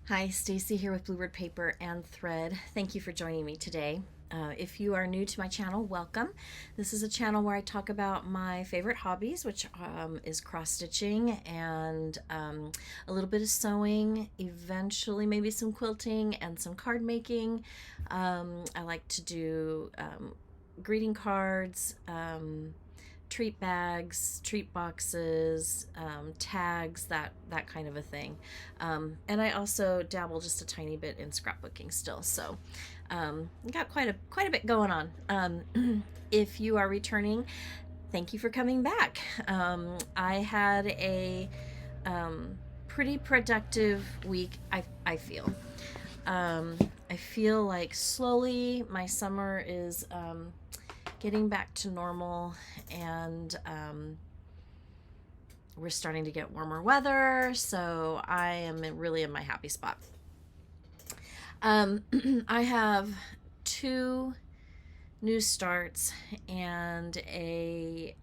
Hi, Stacy here with Bluebird Paper and Thread. Thank you for joining me today. If you are new to my channel, welcome. This is a channel where I talk about my favorite hobbies, which is cross stitching and a little bit of sewing, eventually maybe some quilting and some card making. I like to do greeting cards, treat bags, treat boxes, tags, that kind of a thing. And I also dabble just a tiny bit in scrapbooking still. So got quite a bit going on. If you are returning, thank you for coming back. I had a pretty productive week. I feel. I feel like slowly my summer is getting back to normal, and we're starting to get warmer weather, so I am really in my happy spot. I have two new starts and a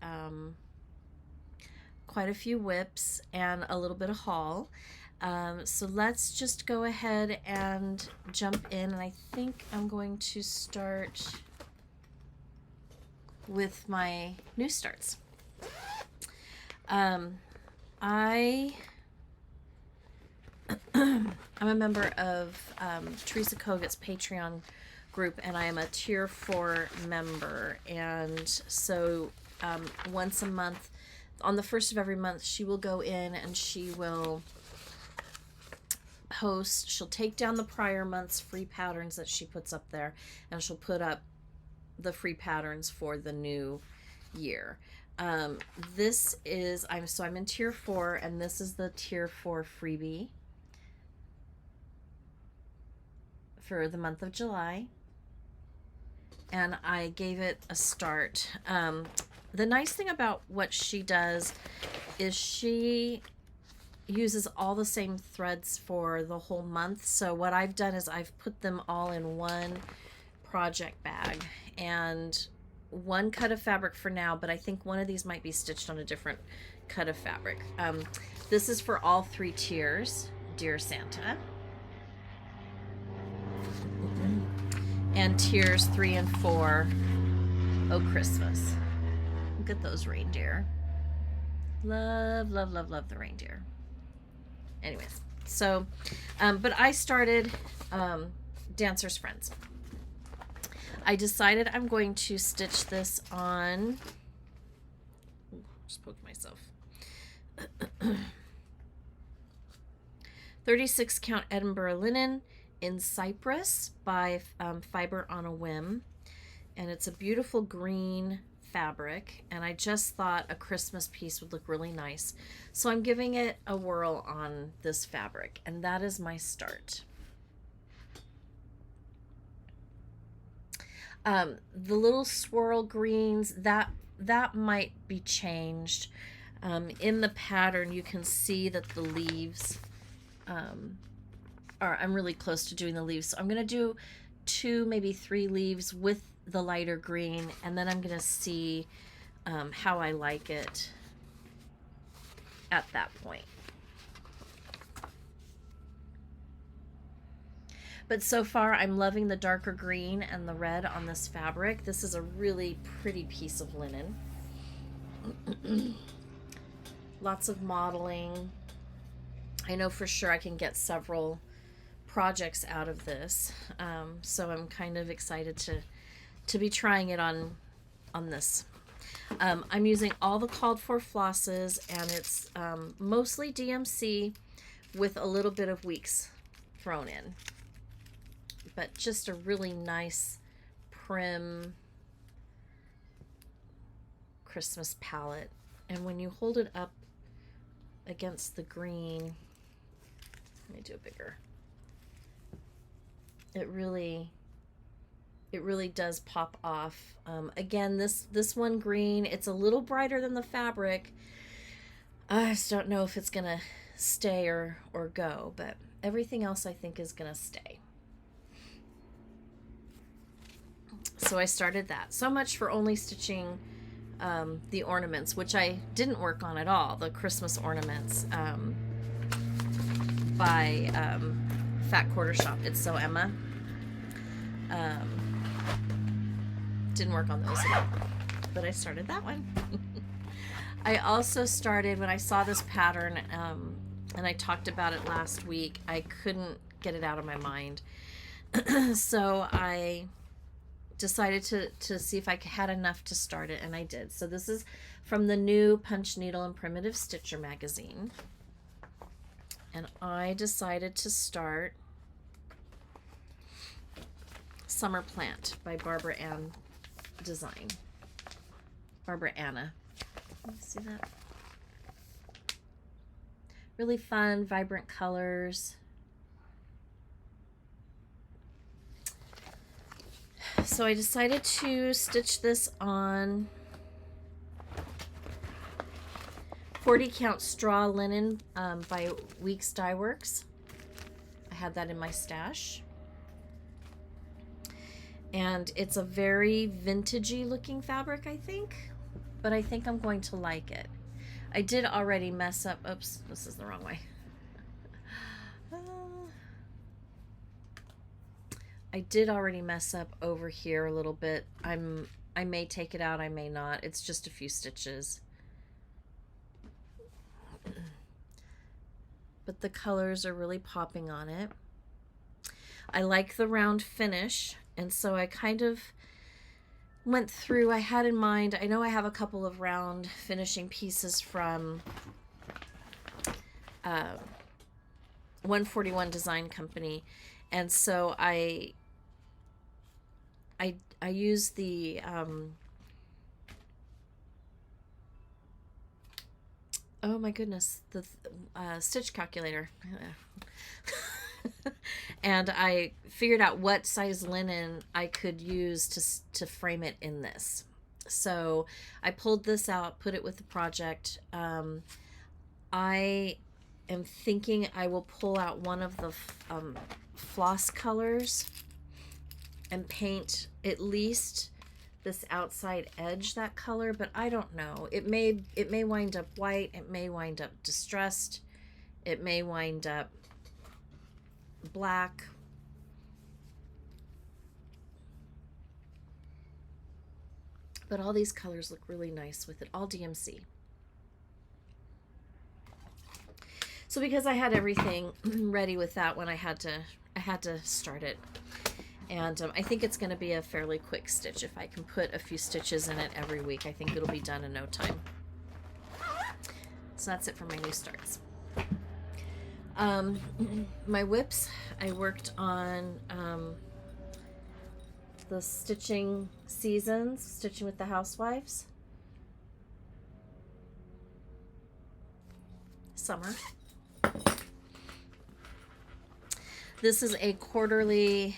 quite a few whips and a little bit of haul. So let's just go ahead and jump in, and I think I'm going to start with my new starts. I'm a member of Teresa Kogut's Patreon group, and I am a tier 4 member. And so once a month, on the first of every month, she will go in and she will post, she'll take down the prior month's free patterns that she puts up there, and she'll put up the free patterns for the new year. This is, I'm in tier 4, and this is the tier 4 freebie for the month of July, and I gave it a start. The nice thing about what she does is she uses all the same threads for the whole month. So what I've done is I've put them all in one project bag and one cut of fabric for now, but I think one of these might be stitched on a different cut of fabric. This is for all 3 tiers, Dear Santa, and tiers 3 and 4, Oh Christmas. Look at those reindeer. Love, love, love, love the reindeer. Anyways, so but I started Dancer's Friends. I decided I'm going to stitch this on, just poked myself, 36 count Edinburgh linen in Cypress by Fiber on a Whim, and it's a beautiful green fabric, and I just thought a Christmas piece would look really nice, so I'm giving it a whirl on this fabric, and that is my start. The little swirl greens, that might be changed. In the pattern you can see that the leaves I'm really close to doing the leaves, so I'm gonna do 2, maybe 3 leaves with the lighter green, and then I'm gonna see how I like it at that point. But so far I'm loving the darker green and the red on this fabric. This is a really pretty piece of linen. Lots of modeling. I know for sure I can get several projects out of this, so I'm kind of excited to be trying it on this. I'm using all the called for flosses, and it's mostly DMC with a little bit of weeks thrown in, but just a really nice prim Christmas palette. And when you hold it up against the green, let me do it bigger, it really does pop off. Again, this one green, it's a little brighter than the fabric. I just don't know if it's gonna stay or go, but everything else I think is gonna stay. So I started that. So much for only stitching the ornaments, which I didn't work on at all, the Christmas ornaments by Fat Quarter Shop, It's So Emma. Didn't work on those at all, but I started that one. I also started, when I saw this pattern, and I talked about it last week, I couldn't get it out of my mind. So I decided to see if I had enough to start it, and I did. So this is from the new Punch Needle and Primitive Stitcher magazine. And I decided to start Summer Plant by Barbara Ann Design. Barbara Anna. Let me see that. Really fun, vibrant colors. So I decided to stitch this on 40 count straw linen by Weeks Dye Works. I had that in my stash. And it's a very vintagey looking fabric, I think, but I think I'm going to like it. I did already mess up. Oops, this is the wrong way. I did already mess up over here a little bit. I may take it out, I may not. It's just a few stitches. But the colors are really popping on it. I like the round finish, and so I kind of went through, I had in mind, I know I have a couple of round finishing pieces from 141 Design Company, and so I use the oh my goodness, the stitch calculator. And I figured out what size linen I could use to frame it in this. So I pulled this out, put it with the project. I am thinking I will pull out one of the floss colors and paint at least this outside edge that color, but I don't know. It may wind up white, it may wind up distressed, it may wind up black. But all these colors look really nice with it, all DMC. So because I had everything ready with that one, I had to start it. And I think it's going to be a fairly quick stitch. If I can put a few stitches in it every week, I think it'll be done in no time. So that's it for my new starts. My whips, I worked on the stitching seasons, stitching with the Housewives. Summer. This is a quarterly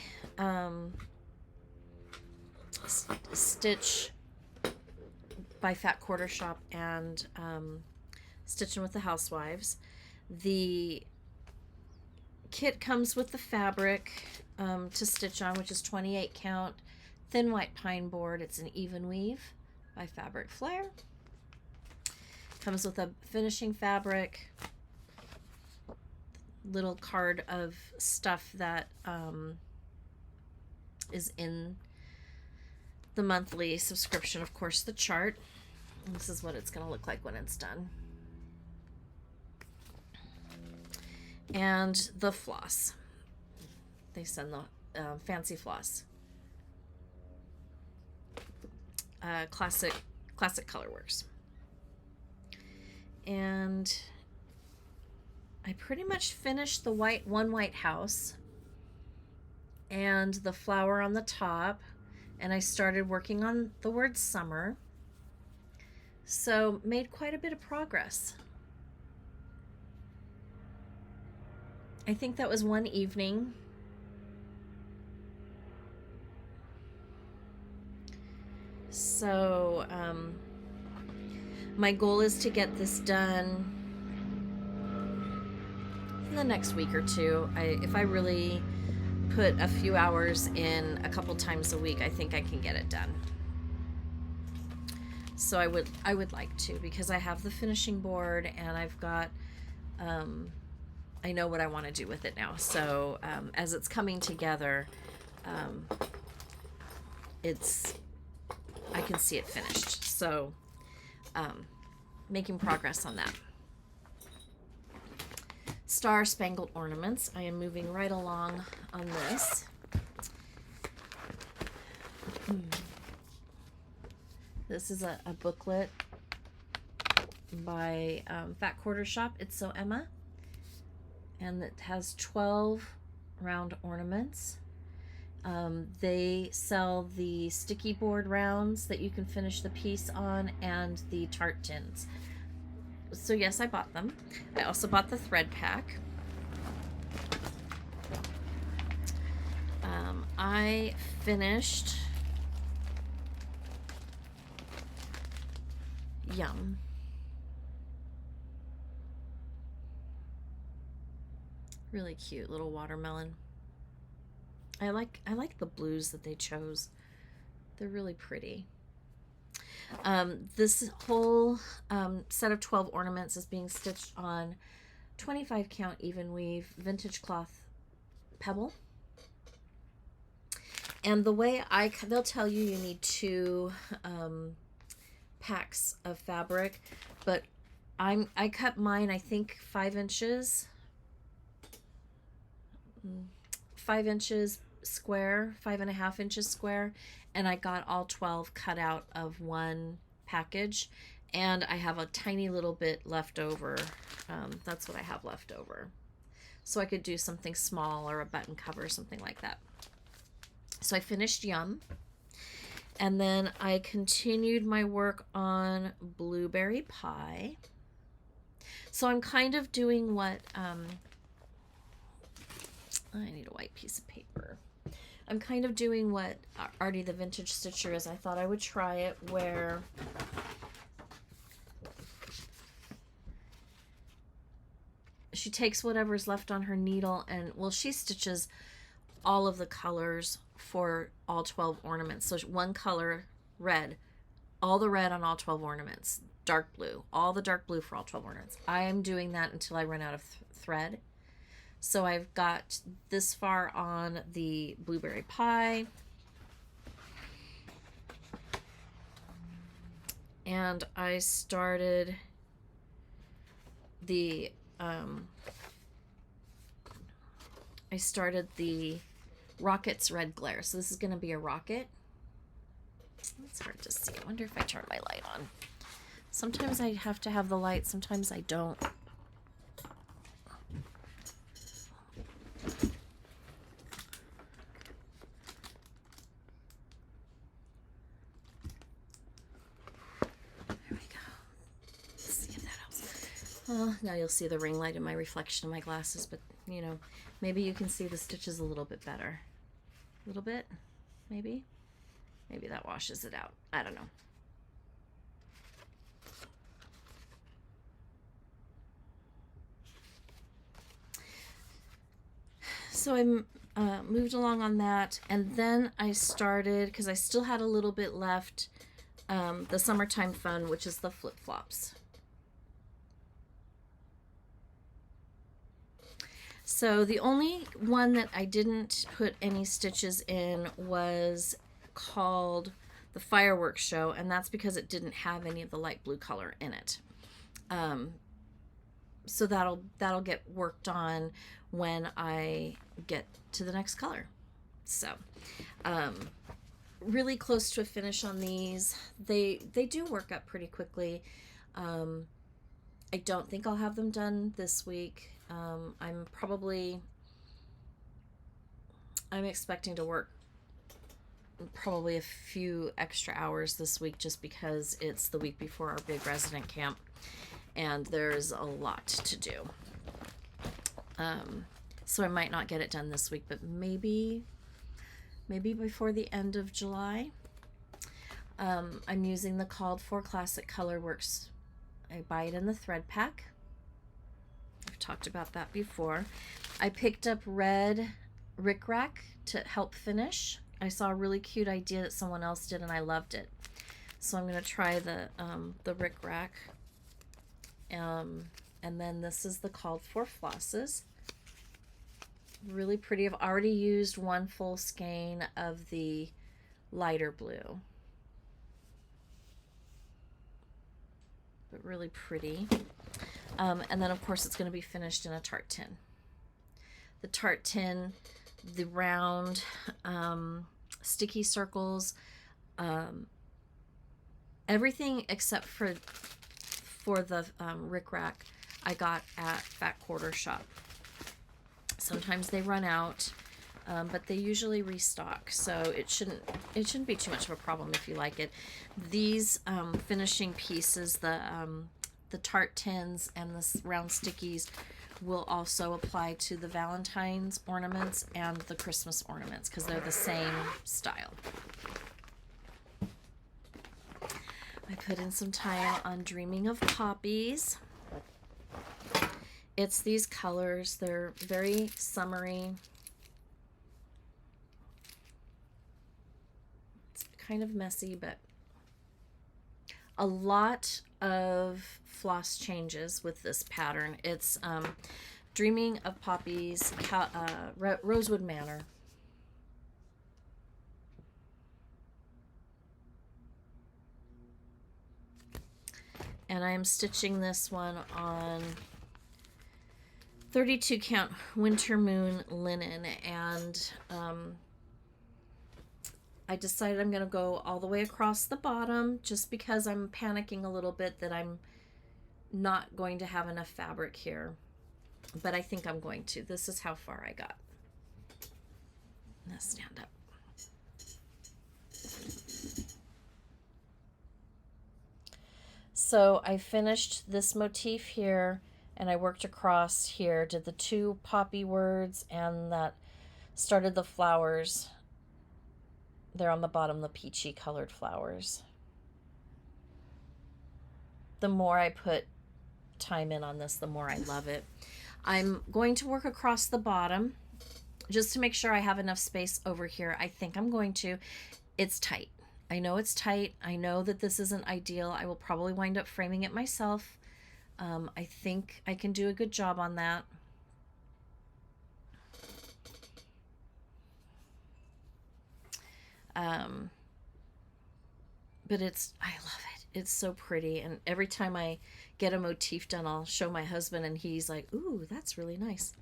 stitch by Fat Quarter Shop and Stitching with the Housewives. The kit comes with the fabric to stitch on, which is 28 count thin white pine board. It's an Evenweave by Flair. Comes with a finishing fabric, little card of stuff that is in the monthly subscription. Of course, the chart. And this is what it's going to look like when it's done. And the floss. They send the fancy floss. Classic Colorworks. And I pretty much finished the one white house and the flower on the top, and I started working on the word summer. So made quite a bit of progress. I think that was one evening. So my goal is to get this done in the next week or two. If I really put a few hours in a couple times a week, I think I can get it done. So I would like to, because I have the finishing board and I've got I know what I want to do with it now. So as it's coming together, I can see it finished. So making progress on that. Star Spangled Ornaments. I am moving right along on this. This is a booklet by Fat Quarter Shop. It's So Emma. And it has 12 round ornaments. They sell the sticky board rounds that you can finish the piece on and the tart tins. So yes, I bought them. I also bought the thread pack. I finished Yum. Really cute little watermelon. I like the blues that they chose. They're really pretty. This whole set of 12 ornaments is being stitched on 25 count Evenweave vintage cloth Pebble. And the way they'll tell you you need 2 packs of fabric, but I cut mine, I think 5 inches. 5 inches square, 5.5 inches square, and I got all 12 cut out of one package, and I have a tiny little bit left over. That's what I have left over, so I could do something small or a button cover, something like that. So I finished Yum, and then I continued my work on Blueberry Pie. So I'm kind of doing what I need a white piece of paper. I'm kind of doing what Artie the Vintage Stitcher is. I thought I would try it where she takes whatever's left on her needle and, well, she stitches all of the colors for all 12 ornaments. So one color, red, all the red on all 12 ornaments, dark blue, all the dark blue for all 12 ornaments. I am doing that until I run out of thread. So I've got this far on the Blueberry Pie. And I started the Rocket's Red Glare. So this is going to be a rocket. It's hard to see. I wonder if I turn my light on. Sometimes I have to have the light, sometimes I don't. There we go. Let's see if that helps. Well, now you'll see the ring light in my reflection of my glasses, but you know, maybe you can see the stitches a little bit better. A little bit, maybe. Maybe that washes it out. I don't know. So I moved along on that, and then I started, because I still had a little bit left, the Summertime Fun, which is the flip-flops. So the only one that I didn't put any stitches in was called the Fireworks Show, and that's because it didn't have any of the light blue color in it. So that'll get worked on when I get to the next color. So really close to a finish on these. They do work up pretty quickly. I don't think I'll have them done this week. I'm expecting to work probably a few extra hours this week, just because it's the week before our big resident camp and there's a lot to do. So I might not get it done this week, but maybe before the end of July. I'm using the Called For Classic Colorworks. I buy it in the thread pack. I've talked about that before. I picked up red rickrack to help finish. I saw a really cute idea that someone else did and I loved it. So I'm going to try the rickrack. And then this is the Called For Flosses. Really pretty. I've already used one full skein of the lighter blue. But really pretty. And then of course it's going to be finished in a tart tin. The tart tin, the round sticky circles, everything except for the rickrack I got at Fat Quarter Shop. Sometimes they run out, but they usually restock, so it shouldn't be too much of a problem if you like it. These finishing pieces, the tart tins and the round stickies, will also apply to the Valentine's ornaments and the Christmas ornaments because they're the same style. I put in some time on Dreaming of Poppies. It's these colors. They're very summery. It's kind of messy, but a lot of floss changes with this pattern. It's Dreaming of Poppies, Rosewood Manor. And I am stitching this one on 32 count Winter Moon linen, and I decided I'm going to go all the way across the bottom just because I'm panicking a little bit that I'm not going to have enough fabric here, but I think I'm going to. This is how far I got. Now stand up. So I finished this motif here, and I worked across here, did the two poppy words, and that started the flowers there on the bottom, the peachy colored flowers. The more I put time in on this, the more I love it. I'm going to work across the bottom just to make sure I have enough space over here. I think I'm going to. It's tight. I know it's tight. I know that this isn't ideal. I will probably wind up framing it myself. I think I can do a good job on that. But I love it. It's so pretty. And every time I get a motif done, I'll show my husband, and he's like, ooh, that's really nice.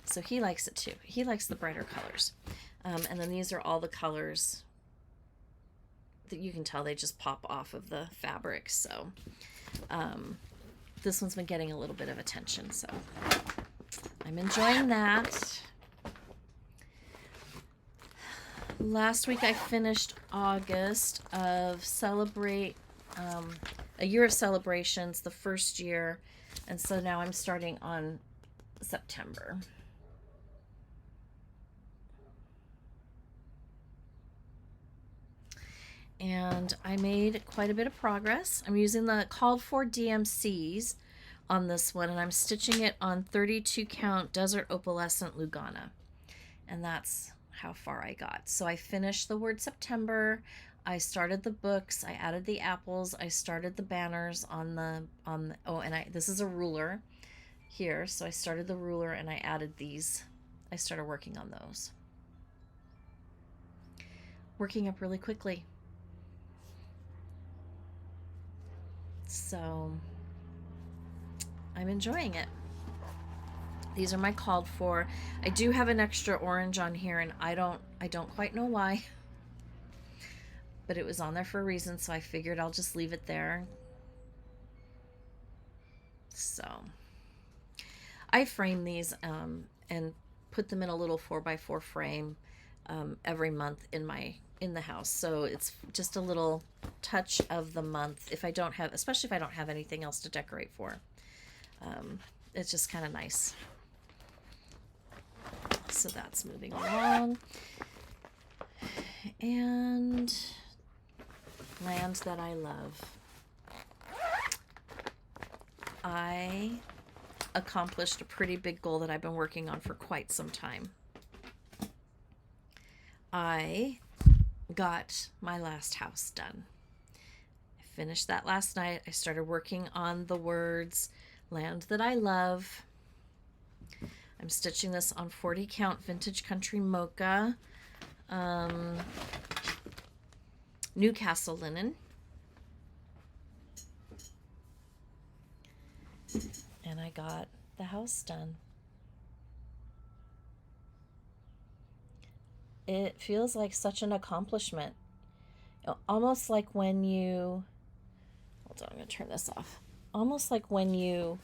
So he likes it too. He likes the brighter colors. And then these are all the colors that you can tell they just pop off of the fabric. So this one's been getting a little bit of attention, so I'm enjoying that. Last week I finished August of Celebrate, a year of celebrations, the first year, and so now I'm starting on September. And I made quite a bit of progress. I'm using the called for DMCs on this one, and I'm stitching it on 32 count Desert Opalescent Lugana, and that's how far I got. So I finished the word September. I started the books. I added the apples. I started the banners on the oh, and this is a ruler here. So I started the ruler and I added these. I started working on those. Working up really quickly. So I'm enjoying it. These are my called for. I do have an extra orange on here, and I don't quite know why, but it was on there for a reason, so I figured I'll just leave it there. So I frame these and put them in a little 4x4 frame every month in the house. So it's just a little touch of the month if I don't have, especially if I don't have anything else to decorate for. It's just kind of nice. So that's moving along. And Land That I Love. I accomplished a pretty big goal that I've been working on for quite some time. I got my last house done. I finished that last night. I started working on the words Land That I Love. I'm stitching this on 40 count vintage country Mocha, Newcastle linen. And I got the house done. It feels like such an accomplishment. Almost like when you, hold on, I'm going to turn this off. Almost like when you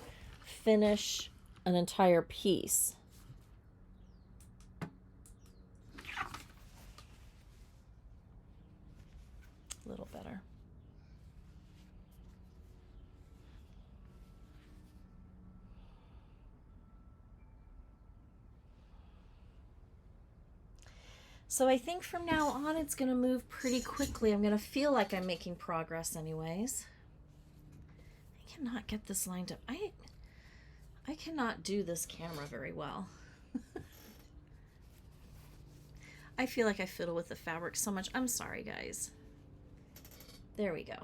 finish an entire piece. A little better. So I think from now on it's going to move pretty quickly. I'm going to feel like I'm making progress anyways. I cannot get this lined up. I cannot do this camera very well. I feel like I fiddle with the fabric so much. I'm sorry, guys. There we go.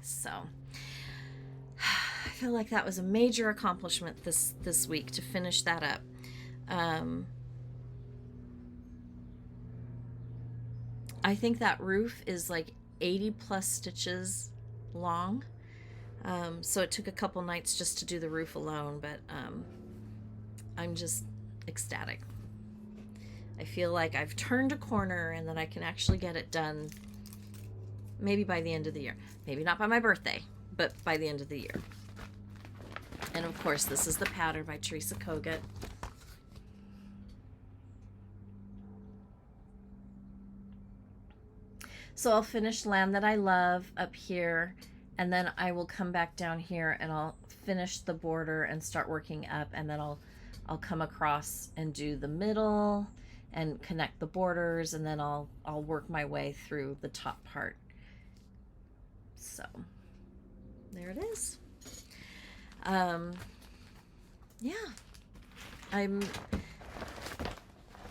So I feel like that was a major accomplishment this week to finish that up. I think that roof is like 80 plus stitches long. So it took a couple nights just to do the roof alone, but I'm just ecstatic. I feel like I've turned a corner and that I can actually get it done maybe by the end of the year. Maybe not by my birthday, but by the end of the year. And of course, this is the pattern by Teresa Kogut. So I'll finish Land That I Love up here, and then I will come back down here and I'll finish the border and start working up, and then I'll come across and do the middle and connect the borders, and then I'll work my way through the top part. So there it is. Yeah,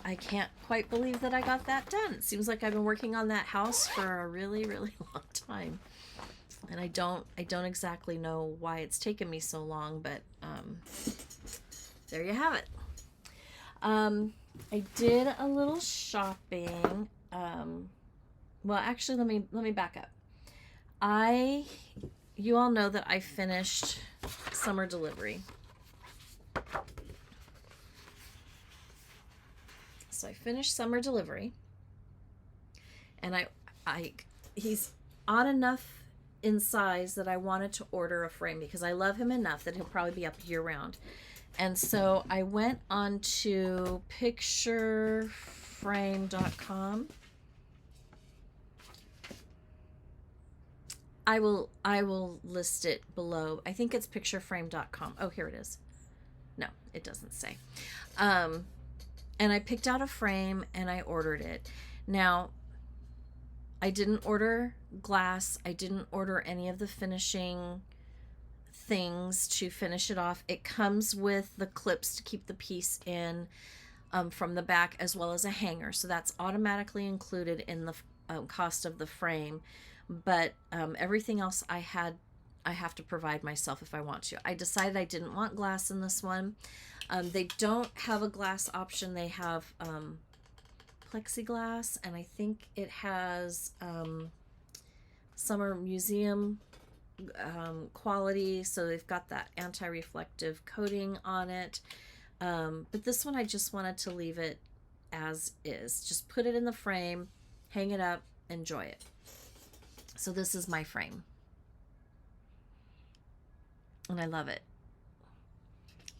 I can't quite believe that I got that done. It seems like I've been working on that house for a really, really long time. And I don't exactly know why it's taken me so long, but there you have it. I did a little shopping. Well, actually, let me back up. You all know that I finished summer delivery. So I finished summer delivery, and he's odd enough in size that I wanted to order a frame because I love him enough that he'll probably be up year round. And so I went on to pictureframe.com. I will list it below. I think it's pictureframe.com. Oh, here it is. No, it doesn't say. And I picked out a frame and I ordered it. Now, I didn't order glass. I didn't order any of the finishing things to finish it off. It comes with the clips to keep the piece in from the back, as well as a hanger. So that's automatically included in the cost of the frame. But everything else I have to provide myself if I want to. I decided I didn't want glass in this one. They don't have a glass option. They have plexiglass, and I think it has summer museum quality, so they've got that anti-reflective coating on it. But this one I just wanted to leave it as is. Just put it in the frame, hang it up, enjoy it. So this is my frame. And I love it.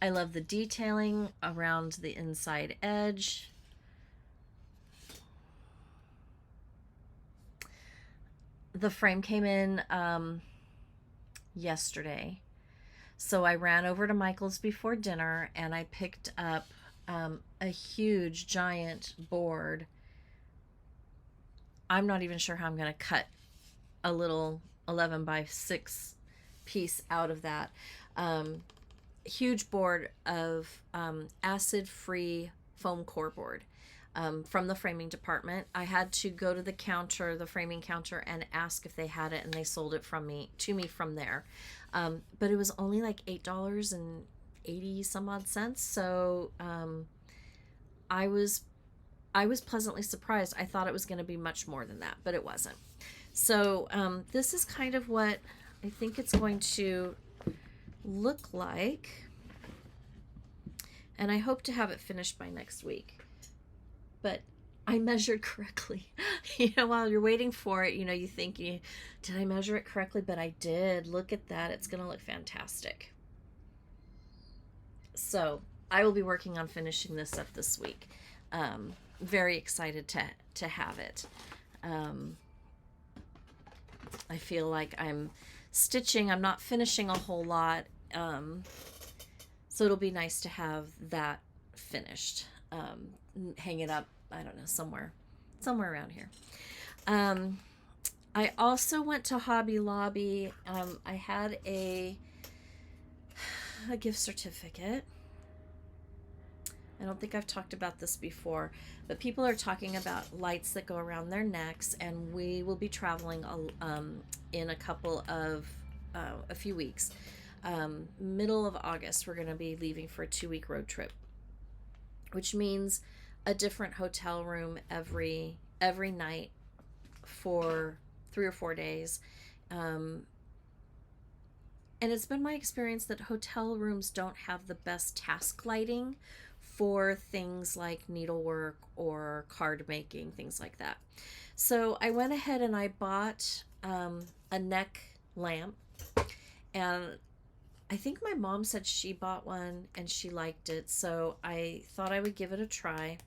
I love the detailing around the inside edge. The frame came in yesterday. So I ran over to Michael's before dinner and I picked up a huge giant board. I'm not even sure how I'm going to cut a little 11 by 6 piece out of that. Huge board of acid-free foam core board. from the framing department. I had to go to the counter, the framing counter, and ask if they had it, and they sold it to me from there. But it was only like $8.80 some odd cents. So I was pleasantly surprised. I thought it was going to be much more than that, but it wasn't. So this is kind of what I think it's going to look like. And I hope to have it finished by next week. But I measured correctly. While you're waiting for it, you think, did I measure it correctly? But I did. Look at that. It's going to look fantastic. So I will be working on finishing this up this week. Very excited to have it. I feel like I'm stitching. I'm not finishing a whole lot. So it'll be nice to have that finished. Hang it up, I don't know, somewhere around here. I also went to Hobby Lobby. I had a gift certificate. I don't think I've talked about this before, but people are talking about lights that go around their necks, and we will be traveling in a few weeks. Middle of August, we're going to be leaving for a 2-week road trip, which means a different hotel room every night for 3 or 4 days. And it's been my experience that hotel rooms don't have the best task lighting for things like needlework or card making, things like that. So I went ahead and I bought a neck lamp, and I think my mom said she bought one and she liked it, so I thought I would give it a try.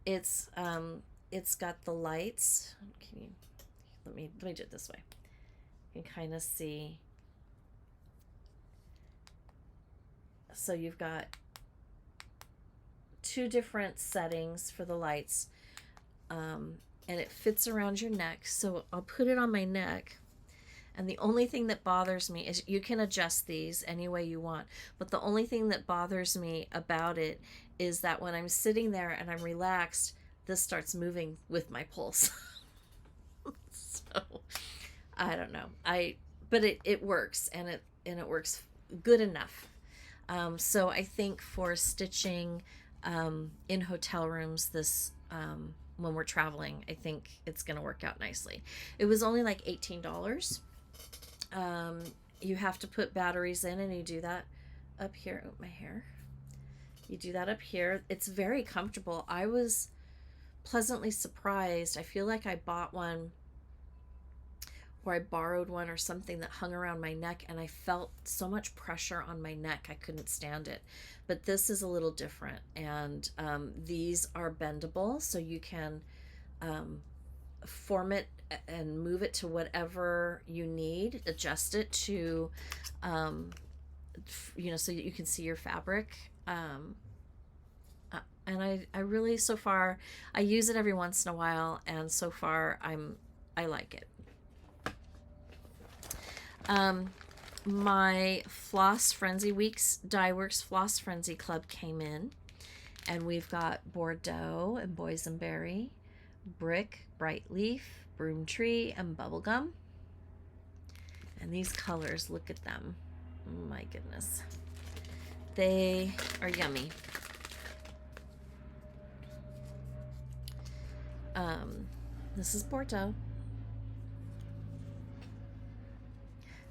It's got the lights. Let me do it this way. You can kind of see. So you've got 2 different settings for the lights, and it fits around your neck. So I'll put it on my neck. And the only thing that bothers me is, you can adjust these any way you want, but the only thing that bothers me about it is that when I'm sitting there and I'm relaxed, this starts moving with my pulse. So I don't know. But it works, and it works good enough. So I think for stitching in hotel rooms this when we're traveling, I think it's going to work out nicely. It was only like $18. You have to put batteries in, and you do that up here. Oh, my hair. You do that up here. It's very comfortable. I was pleasantly surprised. I feel like I bought one, or I borrowed one or something that hung around my neck, and I felt so much pressure on my neck. I couldn't stand it. But this is a little different, and these are bendable, so you can form it and move it to whatever you need, adjust it to so that you can see your fabric. And I really, so far, I use it every once in a while, and so far I like it. My Floss Frenzy Weeks Dye Works Floss Frenzy Club came in, and we've got Bordeaux and Boysenberry, Brick, Bright Leaf, Broom Tree, and Bubblegum. And these colors, look at them. Oh my goodness. They are yummy. This is Bordeaux.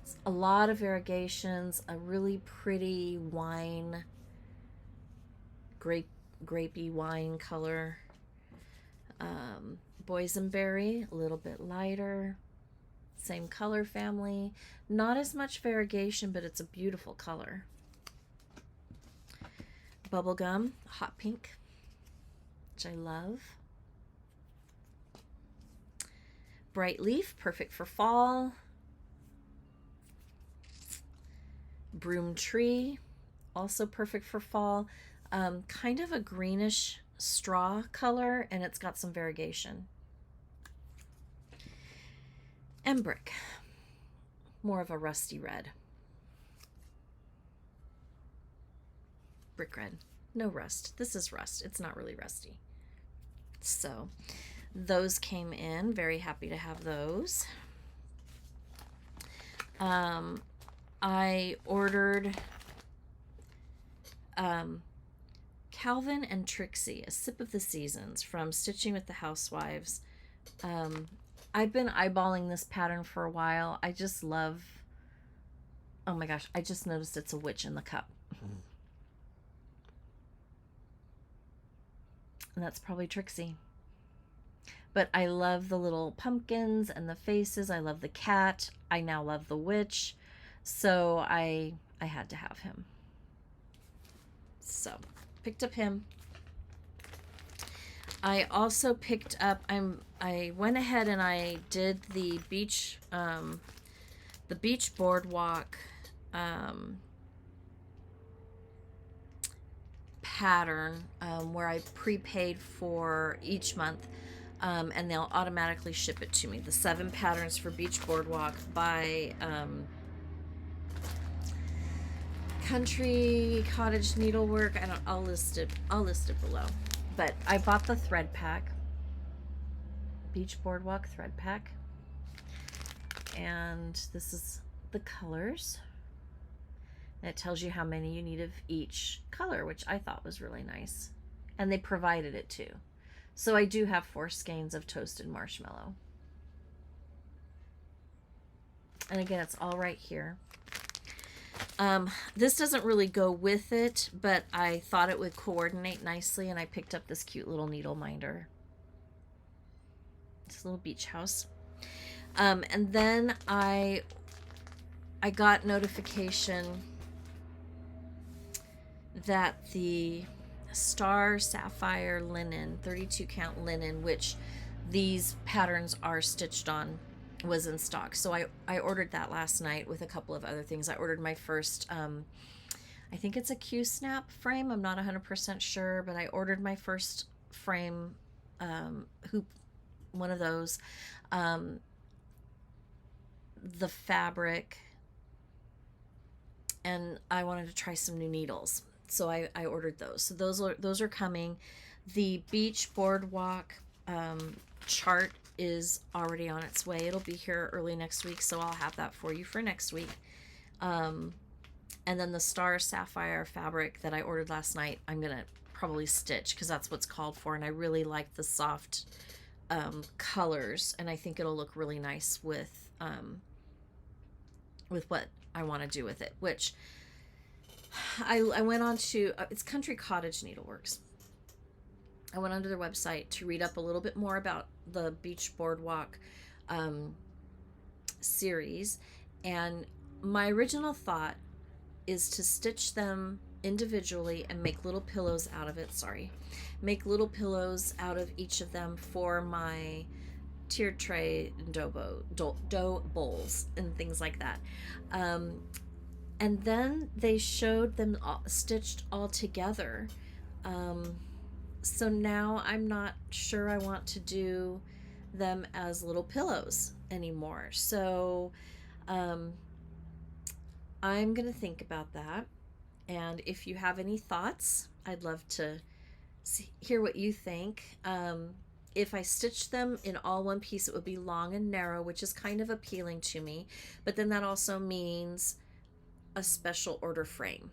It's a lot of variegations, a really pretty wine, grapey wine color. Boysenberry, a little bit lighter, same color family, not as much variegation, but it's a beautiful color. Bubblegum, hot pink, which I love. Bright Leaf, perfect for fall. Broom Tree, also perfect for fall. Kind of a greenish straw color, and it's got some variegation. And Brick, more of a rusty red. Brick red, no rust. This is rust. It's not really rusty. So those came in. Very happy to have those. I ordered Calvin and Trixie, A Sip of the Seasons from Stitching with the Housewives. I've been eyeballing this pattern for a while. I just love... Oh my gosh, I just noticed it's a witch in the cup. And that's probably Trixie. But I love the little pumpkins and the faces. I love the cat. I now love the witch. So I had to have him. So picked up him. I also picked up, I went ahead and I did the beach boardwalk pattern where I prepaid for each month, and they'll automatically ship it to me. The 7 patterns for beach boardwalk by Country Cottage Needlework. I'll list it below. But I bought the thread pack, beach boardwalk thread pack, and this is the colors. And it tells you how many you need of each color, which I thought was really nice. And they provided it too. So I do have 4 skeins of toasted marshmallow. And again, it's all right here. This doesn't really go with it, but I thought it would coordinate nicely, and I picked up this cute little needle minder. This little beach house. And then I got notification that the Star Sapphire linen, 32 count linen, which these patterns are stitched on, was in stock. So I ordered that last night with a couple of other things. I ordered my first, I think it's a Q-snap frame. I'm not 100% sure, but I ordered my first frame, hoop, one of those. The fabric, and I wanted to try some new needles. So I ordered those. So those are coming. The beach boardwalk chart is already on its way. It'll be here early next week, so I'll have that for you for next week. And then the Star Sapphire fabric that I ordered last night, I'm gonna probably stitch because that's what's called for, and I really like the soft colors, and I think it'll look really nice with what I want to do with it. Which I went on to it's Country Cottage Needleworks. I went onto their website to read up a little bit more about the beach boardwalk series, and my original thought is to stitch them individually and make little pillows out of it. Make little pillows out of each of them for my tiered tray and dough bowls and things like that. And then they showed them stitched all together. So now I'm not sure I want to do them as little pillows anymore. So I'm going to think about that. And if you have any thoughts, I'd love to hear what you think. If I stitched them in all one piece, it would be long and narrow, which is kind of appealing to me. But then that also means a special order frame,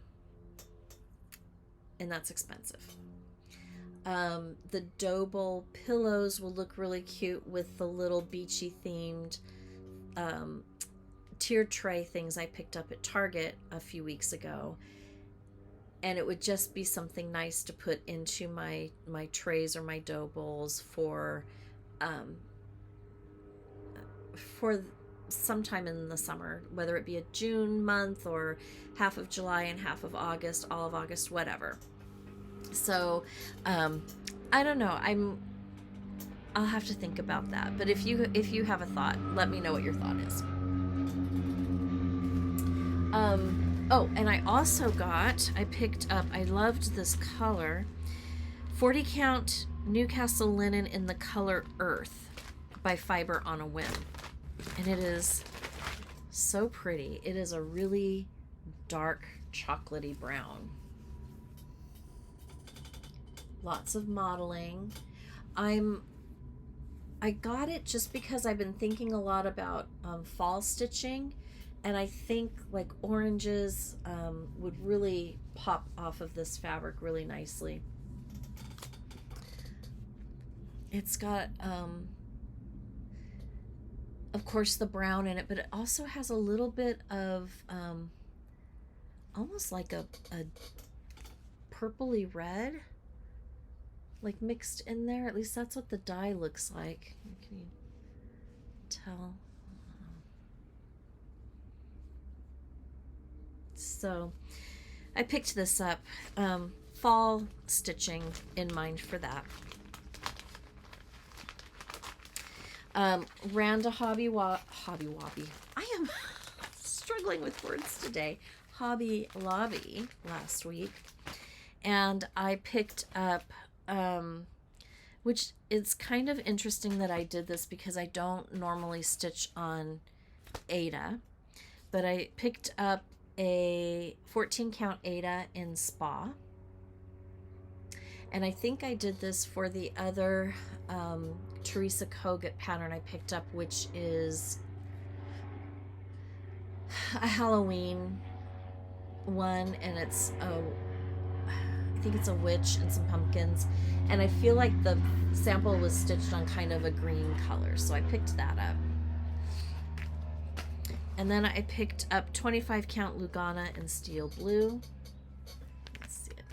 and that's expensive. The dough bowl pillows will look really cute with the little beachy themed tiered tray things I picked up at Target a few weeks ago. And it would just be something nice to put into my trays or my dough bowls for sometime in the summer, whether it be a June month or half of July and half of August, all of August, whatever. So I don't know. I'll have to think about that. But if you have a thought, let me know what your thought is. Oh, and I picked up, I loved this color, 40 count Newcastle linen in the color Earth by Fiber on a Whim. And it is so pretty. It is a really dark chocolatey brown. Lots of modeling. I got it just because I've been thinking a lot about fall stitching, and I think like oranges would really pop off of this fabric really nicely. It's got of course the brown in it, but it also has a little bit of almost like a purpley red, like mixed in there. At least that's what the dye looks like. Can you tell? So I picked this up, fall stitching in mind for that. Ran to Hobby Wobby. I am struggling with words today. Hobby Lobby last week, and I picked up, which it's kind of interesting that I did this because I don't normally stitch on Aida, but I picked up a 14 count Aida in Spa, and I think I did this for the other Teresa Kogut pattern I picked up, which is a Halloween one, and it's I think it's a witch and some pumpkins, and I feel like the sample was stitched on kind of a green color, so I picked that up. And then I picked up 25 count Lugana in steel blue. Let's see it.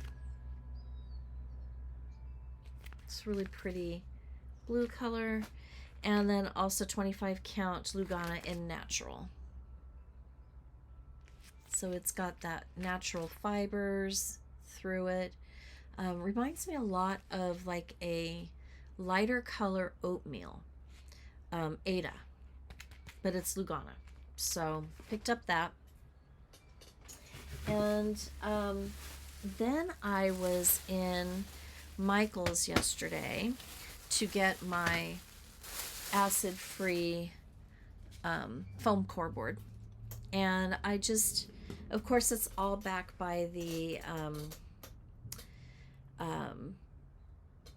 It's really pretty blue color. And then also 25 count Lugana in natural. So it's got that natural fibers through it. Reminds me a lot of like a lighter color oatmeal Aida, but it's Lugana. So picked up that. And then I was in Michael's yesterday to get my acid-free foam core board, and I just, of course, it's all back by the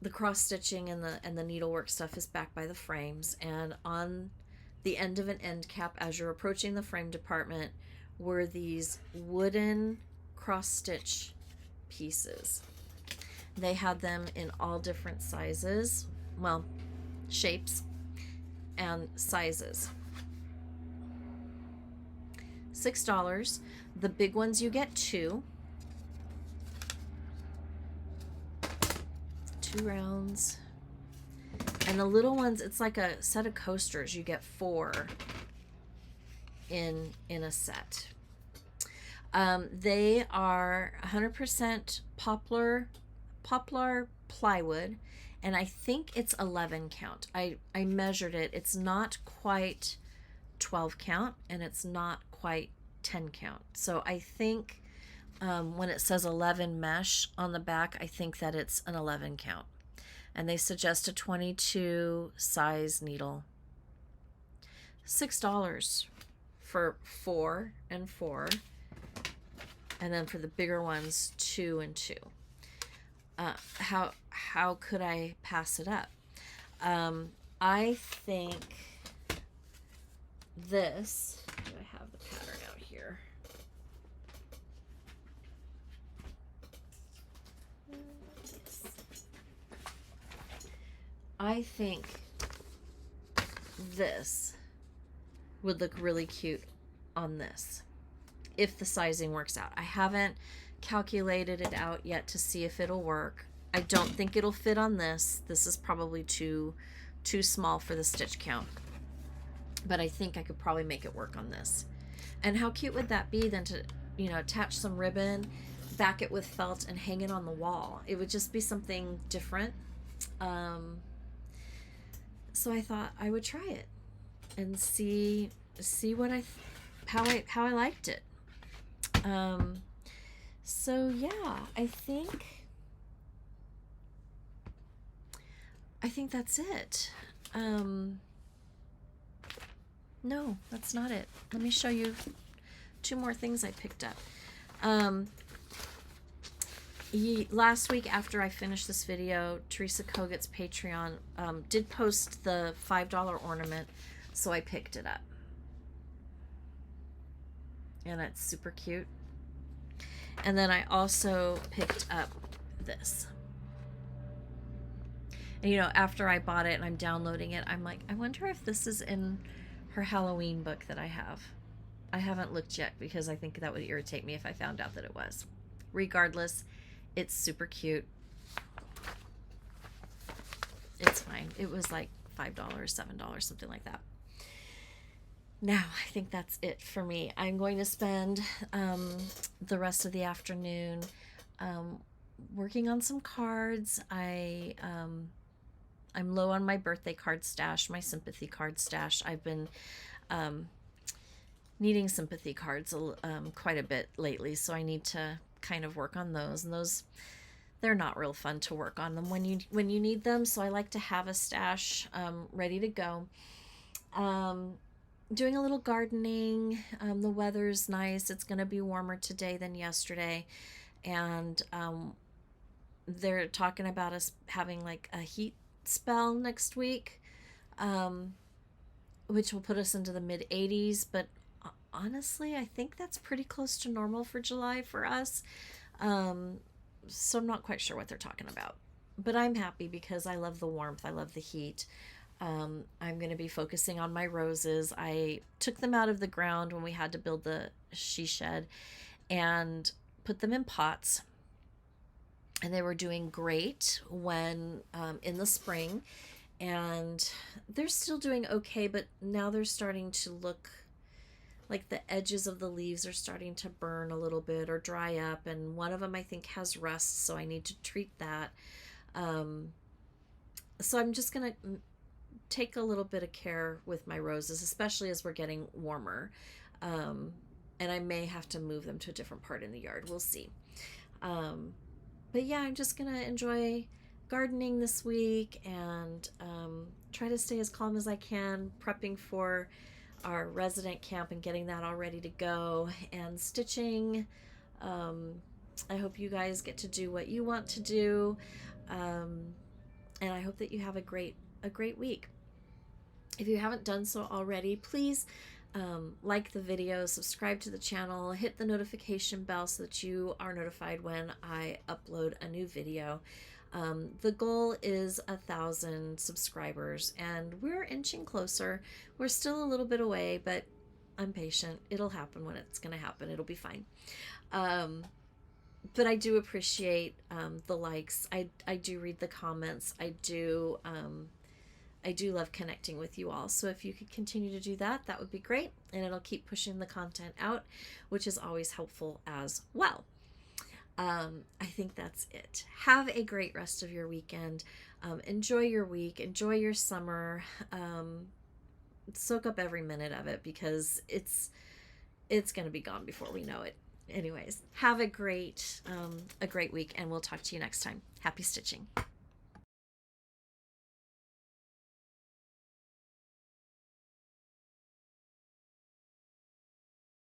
cross stitching and the needlework stuff is back by the frames, and on the end of an end cap, as you're approaching the frame department, were these wooden cross stitch pieces. They had them in all different sizes, well, shapes and sizes. $6. The big ones you get two rounds, and the little ones, it's like a set of coasters. You get 4 in a set. They are 100% poplar plywood, and I think it's 11 count. I measured it. It's not quite 12 count, and it's not quite 10 count. So I think when it says 11 mesh on the back, I think that it's an 11 count. And they suggest a 22 size needle. $6 for 4 and 4. And then for the bigger ones, 2 and 2. How could I pass it up? I think this, do I have the pattern out here? I think this would look really cute on this if the sizing works out. I haven't calculated it out yet to see if it'll work. I don't think it'll fit on this. This is probably too small for the stitch count, but I think I could probably make it work on this. And how cute would that be then to, you know, attach some ribbon, back it with felt, and hang it on the wall? It would just be something different. So I thought I would try it and see what how I liked it. So yeah, I think that's it. No, that's not it. Let me show you 2 more things I picked up. last week after I finished this video, Teresa Kogut's Patreon did post the $5 ornament, so I picked it up. And it's super cute. And then I also picked up this. And you know, after I bought it and I'm downloading it, I'm like, I wonder if this is in her Halloween book that I have. I haven't looked yet because I think that would irritate me if I found out that it was. Regardless, it's super cute. It's fine. It was like $5, $7, something like that. Now, I think that's it for me. I'm going to spend the rest of the afternoon working on some cards. I'm low on my birthday card stash, my sympathy card stash. I've been needing sympathy cards quite a bit lately, so I need to kind of work on those. And those, they're not real fun to work on them when you need them, so I like to have a stash ready to go. Doing a little gardening. The weather's nice. It's going to be warmer today than yesterday, and they're talking about us having like a heat spell next week, which will put us into the mid 80s, but honestly I think that's pretty close to normal for July for us, so I'm not quite sure what they're talking about, but I'm happy because I love the warmth, I love the heat. I'm going to be focusing on my roses. I took them out of the ground when we had to build the she shed and put them in pots, and they were doing great when in the spring, and they're still doing okay, but now they're starting to look like the edges of the leaves are starting to burn a little bit or dry up, and one of them I think has rust, so I need to treat that. So I'm just gonna take a little bit of care with my roses, especially as we're getting warmer, and I may have to move them to a different part in the yard. We'll see. But yeah, I'm just gonna enjoy gardening this week and try to stay as calm as I can, prepping for our resident camp and getting that all ready to go, and stitching. I hope you guys get to do what you want to do, and I hope that you have a great week. If you haven't done so already, please like the video, subscribe to the channel, hit the notification bell so that you are notified when I upload a new video. The goal is 1,000 subscribers, and we're inching closer. We're still a little bit away, but I'm patient. It'll happen when it's going to happen. It'll be fine. But I do appreciate the likes. I do read the comments. I do love connecting with you all. So if you could continue to do that, that would be great. And it'll keep pushing the content out, which is always helpful as well. I think that's it. Have a great rest of your weekend. Enjoy your week. Enjoy your summer. Soak up every minute of it because it's going to be gone before we know it. Anyways, have a great week, and we'll talk to you next time. Happy stitching.